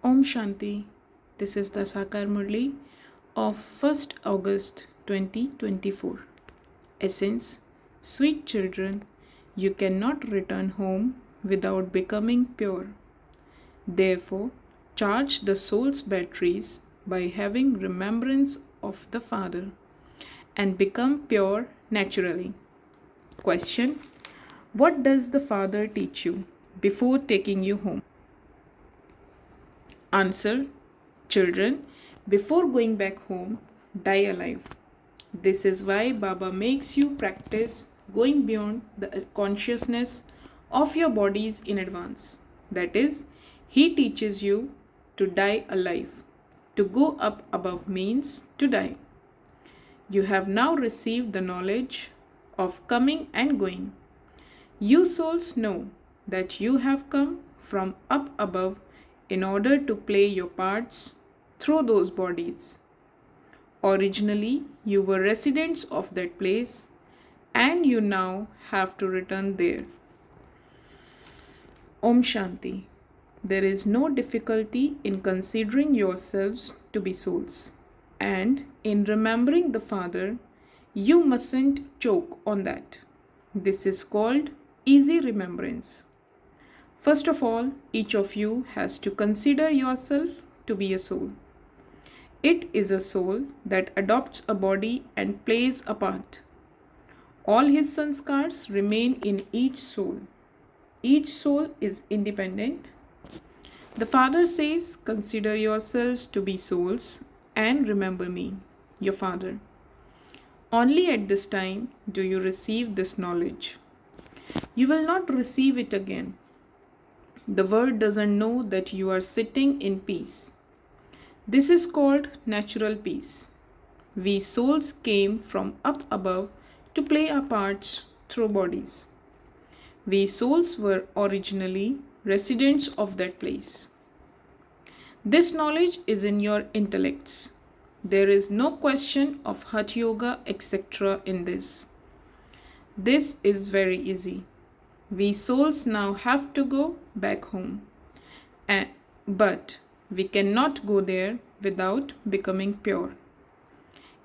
Om Shanti. This is the Sakar Murli of 1st August 2024. Essence: Sweet children, you cannot return home without becoming pure. Therefore, charge the soul's batteries by having remembrance of the Father and become pure naturally. Question: What does the Father teach you before taking you home? Answer: Children, before going back home, die alive. This is why Baba makes you practice going beyond the consciousness of your bodies in advance. That is, he teaches you to die alive. To go up above means to die. You have now received the knowledge of coming and going. You souls know that you have come from up above in order to play your parts through those bodies. Originally, you were residents of that place and you now have to return there. Om Shanti. There is no difficulty in considering yourselves to be souls. And in remembering the Father, you mustn't choke on that. This is called easy remembrance. First of all, each of you has to consider yourself to be a soul. It is a soul that adopts a body and plays a part. All his sanskars remain in each soul. Each soul is independent. The Father says, consider yourselves to be souls and remember me, your Father. Only at this time do you receive this knowledge. You will not receive it again. The world doesn't know that you are sitting in peace. This is called natural peace. We souls came from up above to play our parts through bodies. We souls were originally residents of that place. This knowledge is in your intellects. There is no question of Hatha Yoga, etc. in this. This is very easy. We souls now have to go back home. But we cannot go there without becoming pure.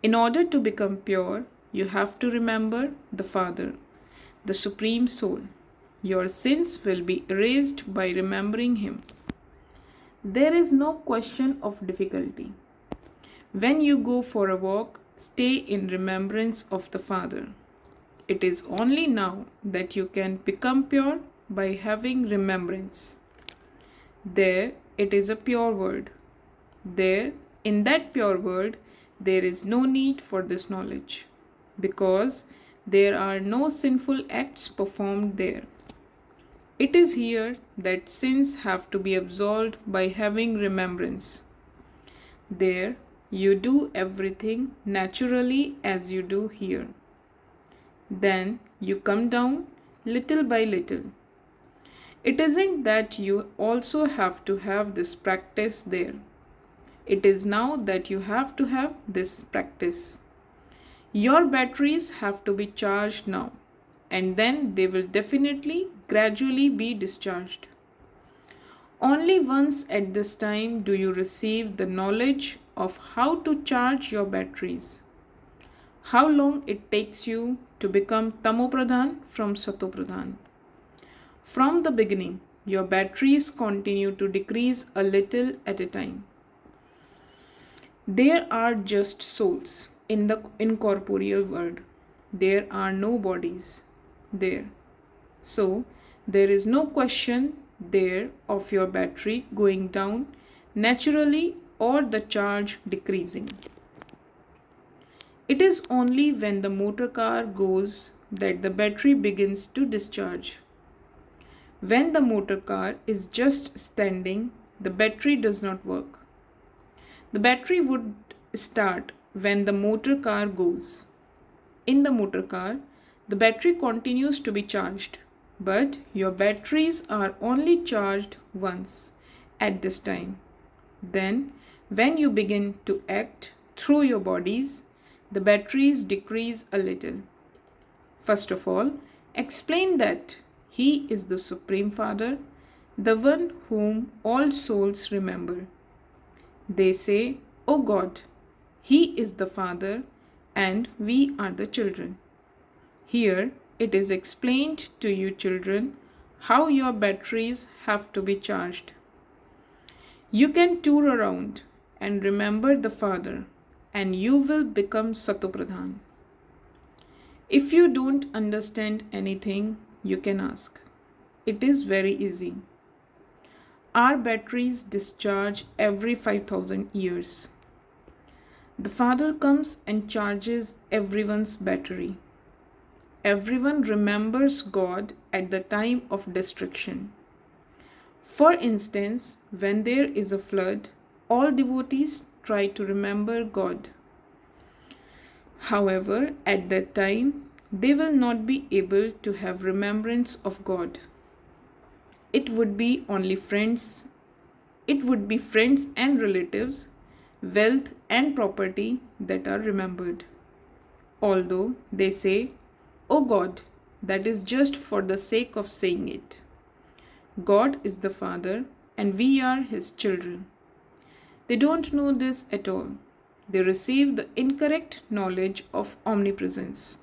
In order to become pure, you have to remember the Father, the Supreme Soul. Your sins will be erased by remembering Him. There is no question of difficulty. When you go for a walk, stay in remembrance of the Father. It is only now that you can become pure by having remembrance. There, it is a pure world. There, in that pure world, there is no need for this knowledge, because there are no sinful acts performed there. It is here that sins have to be absolved by having remembrance. There, you do everything naturally as you do here. Then you come down little by little. It isn't that you also have to have this practice there. It is now that you have to have this practice. Your batteries have to be charged now, and then they will definitely gradually be discharged. Only once at this time do you receive the knowledge of how to charge your batteries. How long it takes you to become Tamopradhan from Satopradhan. From the beginning, your batteries continue to decrease a little at a time. There are just souls in the incorporeal world. There are no bodies there. So, there is no question there of your battery going down naturally or the charge decreasing. It is only when the motor car goes that the battery begins to discharge. When the motor car is just standing, the battery does not work. The battery would start when the motor car goes. In the motor car, the battery continues to be charged, but your batteries are only charged once at this time. Then, when you begin to act through your bodies, the batteries decrease a little. First of all, explain that He is the Supreme Father, the one whom all souls remember. They say, "O God, He is the Father and we are the children." Here it is explained to you, children, how your batteries have to be charged. You can tour around and remember the Father, and you will become Satopradhan. If you don't understand anything, you can ask. It is very easy. Our batteries discharge every 5000 years. The Father comes and charges everyone's battery. Everyone remembers God at the time of destruction. For instance, when there is a flood, all devotees try to remember God. However, at that time, they will not be able to have remembrance of God. It would be friends and relatives, wealth and property that are remembered. Although they say, "Oh God," that is just for the sake of saying it. God is the Father and we are His children. They don't know this at all. They receive the incorrect knowledge of omnipresence.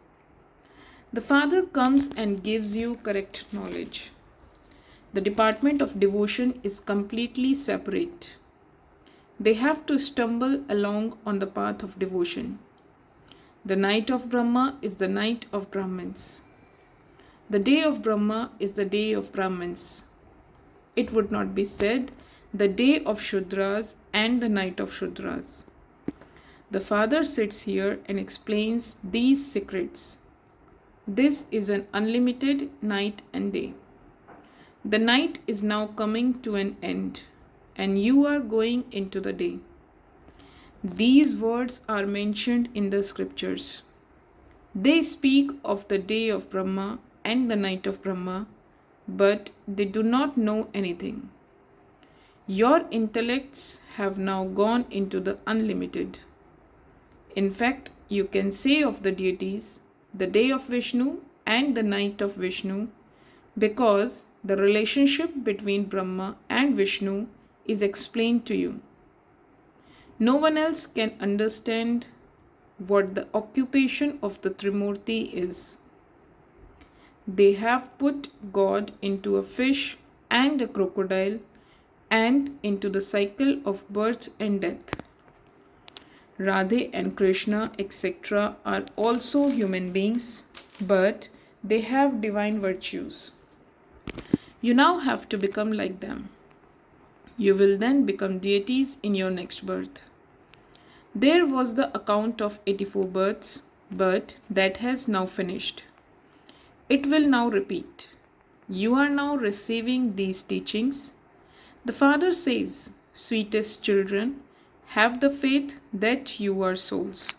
The Father comes and gives you correct knowledge. The department of devotion is completely separate. They have to stumble along on the path of devotion. The night of Brahma is the night of Brahmins. The day of Brahma is the day of Brahmins. It would not be said the day of Shudras and the night of Shudras. The Father sits here and explains these secrets. This is an unlimited night and day. The night is now coming to an end, and you are going into the day. These words are mentioned in the scriptures. They speak of the day of Brahma and the night of Brahma, but they do not know anything. Your intellects have now gone into the unlimited. In fact, you can say of the deities, the day of Vishnu and the night of Vishnu, because the relationship between Brahma and Vishnu is explained to you. No one else can understand what the occupation of the Trimurti is. They have put God into a fish and a crocodile and into the cycle of birth and death. Radhe and Krishna, etc., are also human beings, but they have divine virtues. You now have to become like them. You will then become deities in your next birth. There was the account of 84 births, but that has now finished. It will now repeat. You are now receiving these teachings. The Father says, "Sweetest children, have the faith that you are souls."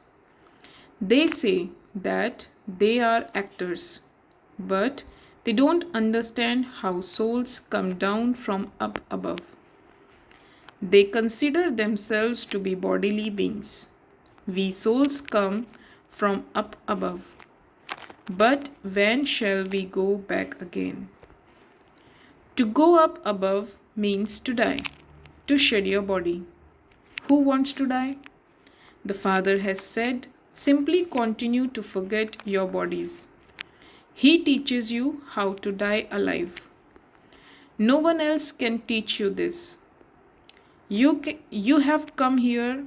They say that they are actors, but they don't understand how souls come down from up above. They consider themselves to be bodily beings. We souls come from up above. But when shall we go back again? To go up above means to die, to shed your body. Who wants to die? The Father has said, simply continue to forget your bodies. He teaches you how to die alive. No one else can teach you this. You have come here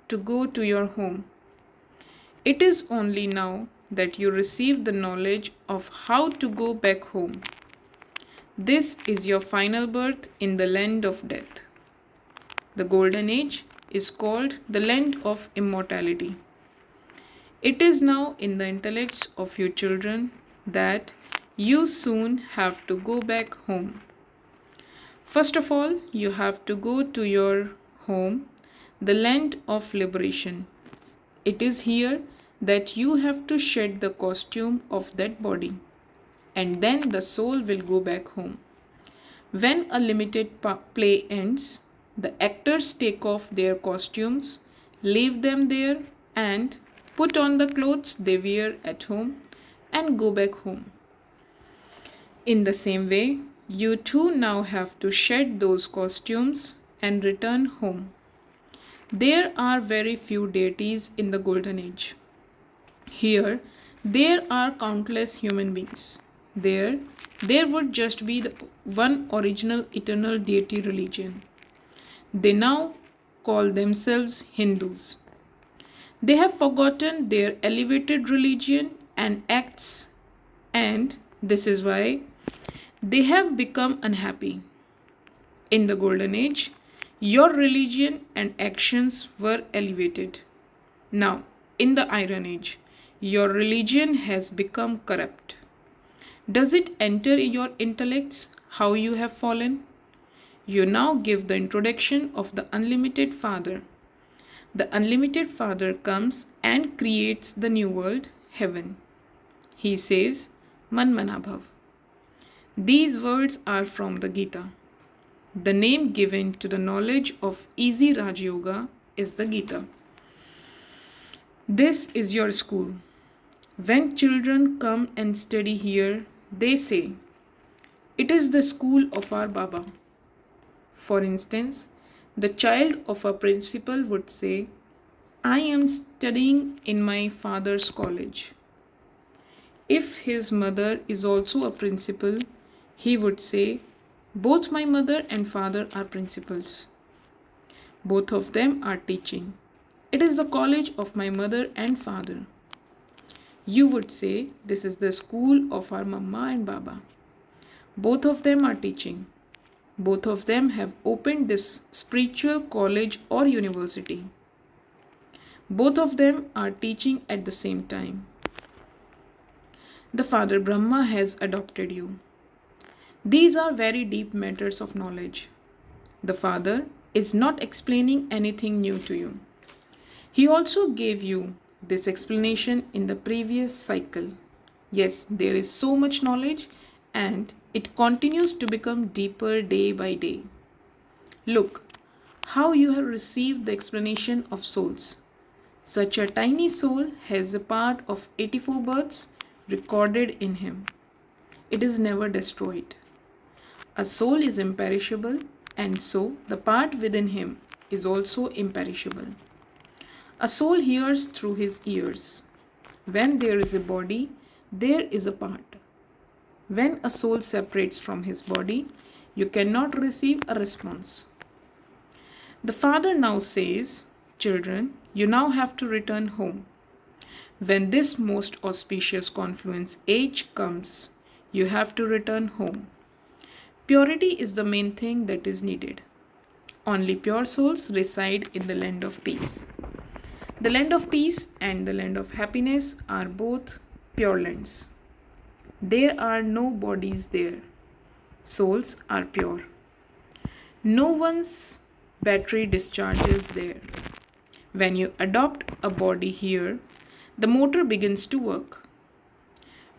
to go to your home. It is only now that you receive the knowledge of how to go back home. This is your final birth in the land of death. The golden age is called the land of immortality. It is now in the intellects of your children that you soon have to go back home. First of all, you have to go to your home, the land of liberation. It is here that you have to shed the costume of that body, and then the soul will go back home. When a limited play ends, the actors take off their costumes, leave them there, and put on the clothes they wear at home and go back home. In the same way, You too now have to shed those costumes and return home. There are very few deities in the Golden Age. Here, there are countless human beings. There would just be the one original eternal deity religion. They now call themselves Hindus. They have forgotten their elevated religion and acts, and this is why they have become unhappy. In the Golden Age, your religion and actions were elevated. Now, in the Iron Age, your religion has become corrupt. Does it enter your intellects how you have fallen? You now give the introduction of the Unlimited Father. The Unlimited Father comes and creates the new world, heaven. He says, Man Manabhav. These words are from the Gita. The name given to the knowledge of easy Raj Yoga is the Gita. This is your school. When children come and study here, they say, it is the school of our Baba. For instance, the child of a principal would say, I am studying in my father's college. If his mother is also a principal, he would say, both my mother and father are principals. Both of them are teaching. It is the college of my mother and father. You would say, this is the school of our Mama and Baba. Both of them are teaching. Both of them have opened this spiritual college or university. Both of them are teaching at the same time. The Father Brahma has adopted you. These are very deep matters of knowledge. The Father is not explaining anything new to you. He also gave you this explanation in the previous cycle. Yes, there is so much knowledge and it continues to become deeper day by day. Look how you have received the explanation of souls. Such a tiny soul has a part of 84 births recorded in him. It is never destroyed. A soul is imperishable, and so the part within him is also imperishable. A soul hears through his ears. When there is a body, there is a part. When a soul separates from his body, you cannot receive a response. The Father now says, children, you now have to return home. When this most auspicious confluence age comes, you have to return home. Purity is the main thing that is needed. Only pure souls reside in the land of peace. The land of peace and the land of happiness are both pure lands. There are no bodies there. Souls are pure. No one's battery discharges there. When you adopt a body here, the motor begins to work.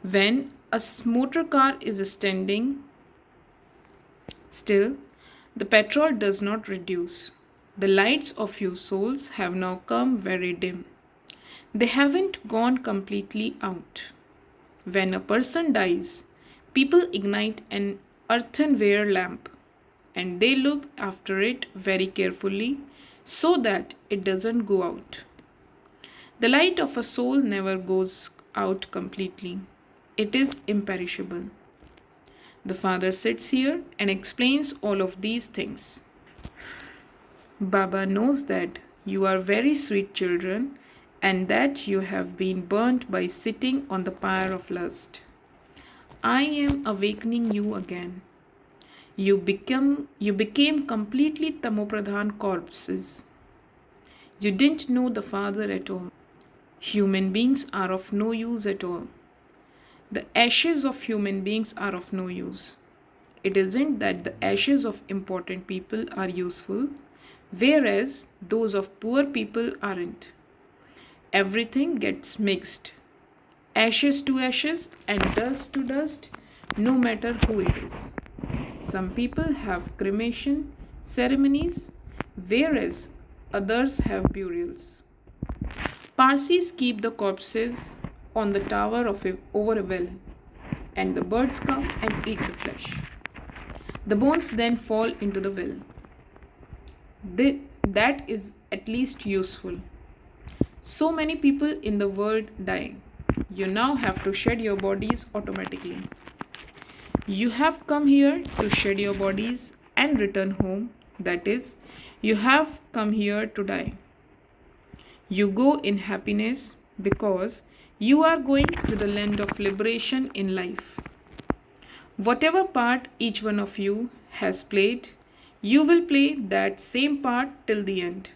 When a motor car is standing still, the petrol does not reduce. The lights of you souls have now come very dim. They haven't gone completely out. When a person dies, people ignite an earthenware lamp and they look after it very carefully so that it doesn't go out. The light of a soul never goes out completely. It is imperishable. The Father sits here and explains all of these things. Baba knows that you are very sweet children and that you have been burnt by sitting on the pyre of lust. I am awakening you again. You became completely tamopradhan corpses. You didn't know the Father at all. Human beings are of no use at all. The ashes of human beings are of no use. It isn't that the ashes of important people are useful, whereas those of poor people aren't. Everything gets mixed. Ashes to ashes and dust to dust, no matter who it is. Some people have cremation ceremonies, whereas others have burials. Parsis keep the corpses on the tower over a well, and the birds come and eat the flesh. The bones then fall into the well. That is at least useful. So many people in the world die. You now have to shed your bodies automatically. You have come here to shed your bodies and return home. That is, you have come here to die. You go in happiness because you are going to the land of liberation in life. Whatever part each one of you has played, you will play that same part till the end.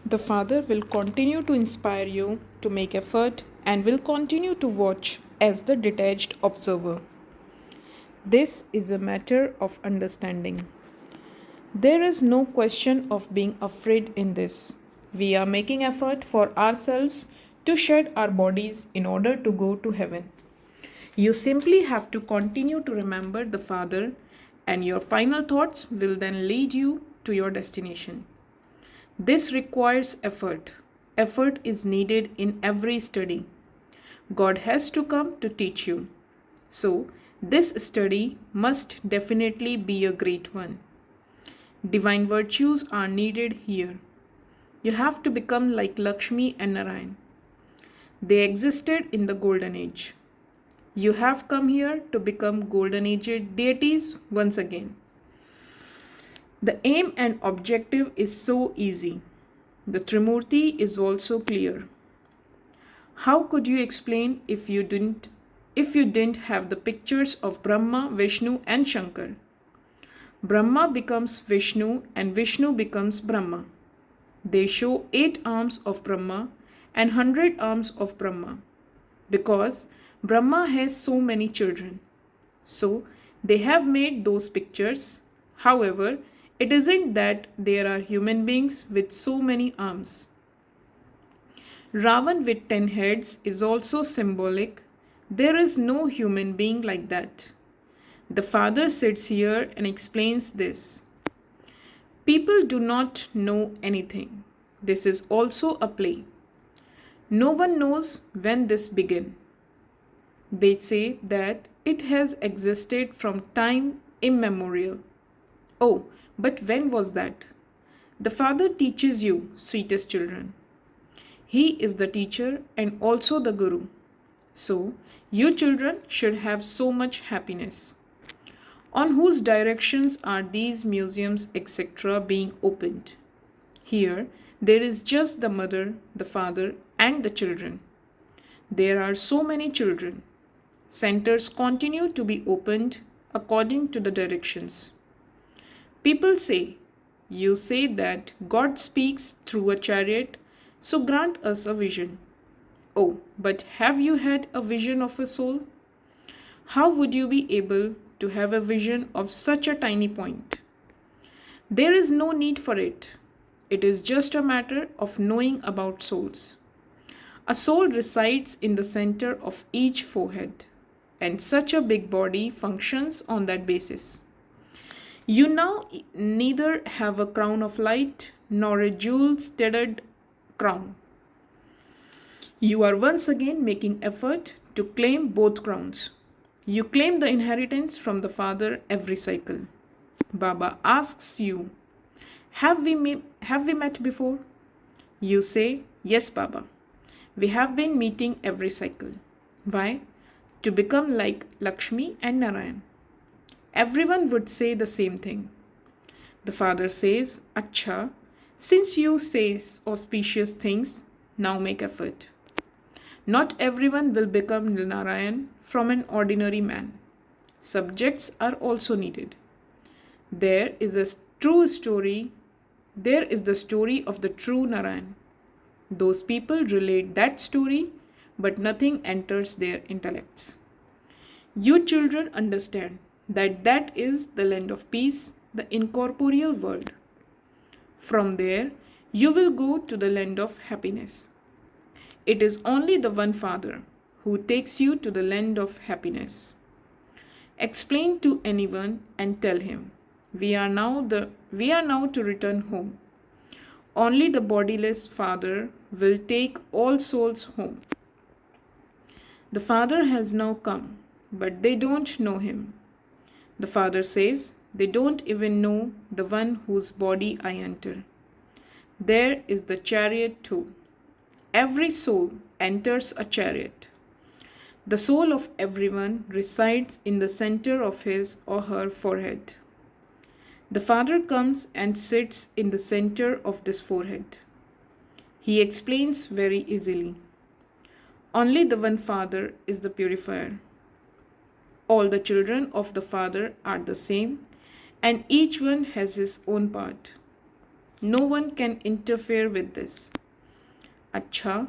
The Father will continue to inspire you to make effort and will continue to watch as the detached observer. This is a matter of understanding. There is no question of being afraid in this. We are making effort for ourselves to shed our bodies in order to go to heaven. You simply have to continue to remember the Father, and your final thoughts will then lead you to your destination. This requires effort. Effort is needed in every study. God has to come to teach you. So, this study must definitely be a great one. Divine virtues are needed here. You have to become like Lakshmi and Narayan. They existed in the Golden Age. You have come here to become Golden Age deities once again. The aim and objective is so easy. The Trimurti is also clear. How could you explain if you didn't have the pictures of Brahma, Vishnu and Shankar? Brahma becomes Vishnu and Vishnu becomes Brahma. They show 8 arms of Brahma and 100 arms of Brahma because Brahma has so many children. So they have made those pictures. However, it isn't that there are human beings with so many arms. Ravan with 10 heads is also symbolic. There is no human being like that. The Father sits here and explains this. People do not know anything. This is also a play. No one knows when this began. They say that it has existed from time immemorial. Oh, but when was that? The Father teaches you, sweetest children. He is the teacher and also the Guru. So, you children should have so much happiness. On whose directions are these museums, etc., being opened? Here, there is just the mother, the father, and the children. There are so many children. Centers continue to be opened according to the directions. People say, you say that God speaks through a chariot, so grant us a vision. Oh, but have you had a vision of a soul? How would you be able to have a vision of such a tiny point? There is no need for it. It is just a matter of knowing about souls. A soul resides in the center of each forehead, and such a big body functions on that basis. You now neither have a crown of light nor a jewel-studded crown. You are once again making effort to claim both crowns. You claim the inheritance from the Father every cycle. Baba asks you, have we met before? You say, yes, Baba. We have been meeting every cycle. Why? To become like Lakshmi and Narayan. Everyone would say the same thing. The Father says, Achcha, since you say auspicious things, now make effort. Not everyone will become Narayan from an ordinary man. Subjects are also needed. There is the story of the true Narayan. Those people relate that story, but nothing enters their intellects. You children understand that is the land of peace, the incorporeal world. From there, you will go to the land of happiness. It is only the one Father who takes you to the land of happiness. Explain to anyone and tell him, we are now to return home. Only the bodiless Father will take all souls home. The Father has now come, but they don't know him. The Father says, they don't even know the one whose body I enter. There is the chariot too. Every soul enters a chariot. The soul of everyone resides in the center of his or her forehead. The Father comes and sits in the center of this forehead. He explains very easily. Only the one Father is the purifier. All the children of the Father are the same, and each one has his own part. No one can interfere with this. Achcha,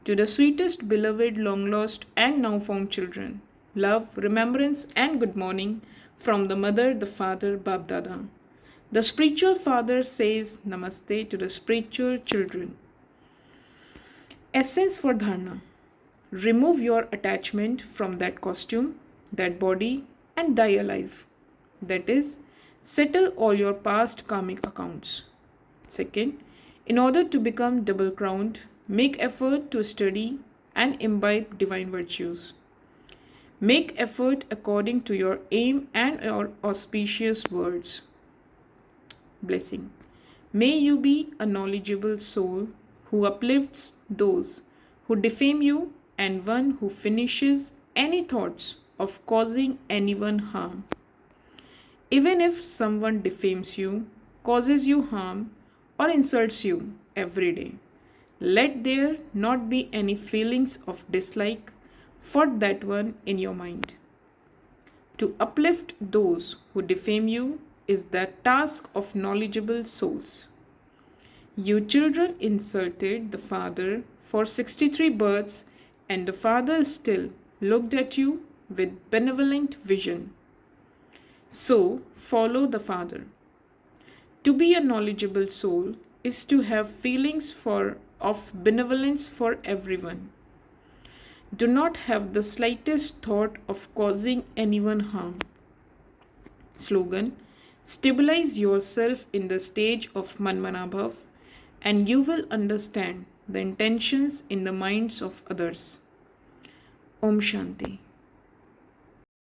to the sweetest, beloved, long lost, and now found children, love, remembrance, and good morning from the Mother, the Father, BapDada. The spiritual Father says namaste to the spiritual children. Essence for dharana. Remove your attachment from that costume, that body, and die alive. That is, settle all your past karmic accounts. Second, in order to become double crowned, make effort to study and imbibe divine virtues. Make effort according to your aim and your auspicious words. Blessing. May you be a knowledgeable soul who uplifts those who defame you and one who finishes any thoughts of causing anyone harm. Even if someone defames you, causes you harm, or insults you every day, let there not be any feelings of dislike for that one in your mind. To uplift those who defame you is the task of knowledgeable souls. You children insulted the Father for 63 births, and the Father still looked at you with benevolent vision. So follow the Father. To be a knowledgeable soul is to have feelings of benevolence for everyone. Do not have the slightest thought of causing anyone harm. Slogan: stabilize yourself in the stage of Manmanabhav and you will understand the intentions in the minds of others. Om Shanti.